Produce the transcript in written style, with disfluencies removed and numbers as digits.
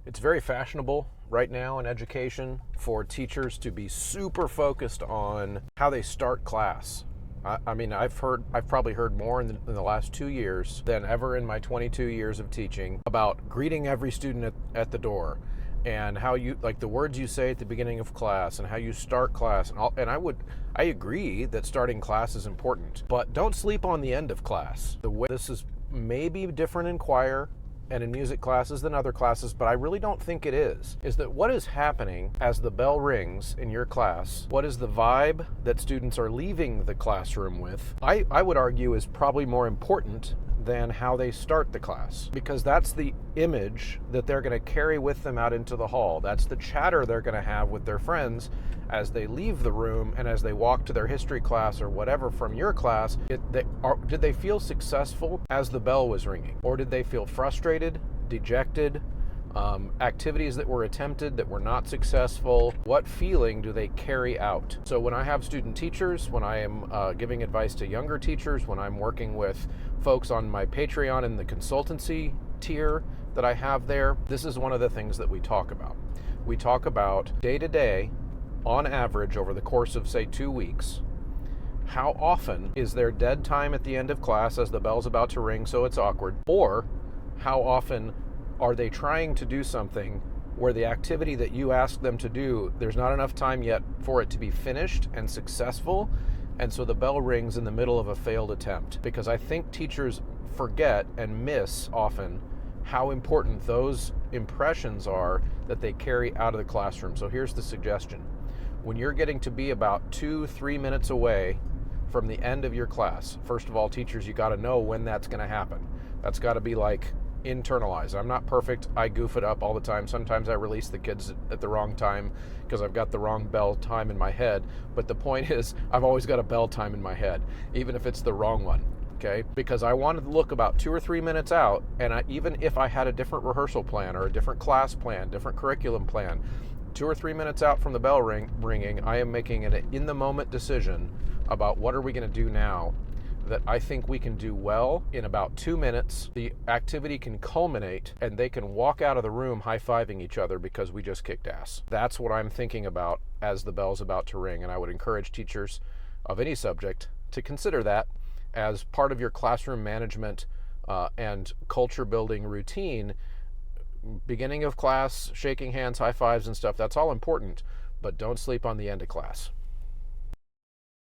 It's very fashionable right now in education for teachers to be super focused on how they start class. I mean, I've probably heard more in the last 2 years than ever in my 22 years of teaching about greeting every student at the door, and how you, like, the words you say at the beginning of class and how you start class, and all. And I agree that starting class is important, but don't sleep on the end of class. The way this is maybe different in choir and in music classes than other classes, but I really don't think it is that what is happening as the bell rings in your class, what is the vibe that students are leaving the classroom with, I would argue is probably more important than how they start the class, because that's the image that they're going to carry with them out into the hall. That's the chatter they're going to have with their friends as they leave the room and as they walk to their history class or whatever from your class. Did they feel successful as the bell was ringing, or did they feel frustrated, dejected, activities that were attempted that were not successful? What feeling do they carry out? So when I have student teachers, when I am giving advice to younger teachers, when I'm working with folks on my Patreon and the consultancy tier that I have there, this is one of the things that we talk about. We talk about day to day, on average over the course of, say, 2 weeks, how often is there dead time at the end of class as the bell's about to ring so it's awkward, or how often are they trying to do something where the activity that you ask them to do, there's not enough time yet for it to be finished and successful, and so the bell rings in the middle of a failed attempt. Because I think teachers forget and miss often how important those impressions are that they carry out of the classroom. So here's the suggestion. When you're getting to be about 2-3 minutes away from the end of your class, first of all, teachers, you got to know when that's going to happen. That's got to be like internalized. I'm not perfect. I goof it up all the time. Sometimes I release the kids at the wrong time because I've got the wrong bell time in my head. But the point is, I've always got a bell time in my head, even if it's the wrong one. Okay? Because I wanted to look about 2 or 3 minutes out, and even if I had a different rehearsal plan or a different class plan, different curriculum plan, 2 or 3 minutes out from the bell ringing, I am making an in-the-moment decision about what are we going to do now that I think we can do well in about 2 minutes. The activity can culminate and they can walk out of the room high-fiving each other because we just kicked ass. That's what I'm thinking about as the bell's about to ring, and I would encourage teachers of any subject to consider that as part of your classroom management and culture building routine. Beginning of class, shaking hands, high fives and stuff, that's all important, but don't sleep on the end of class.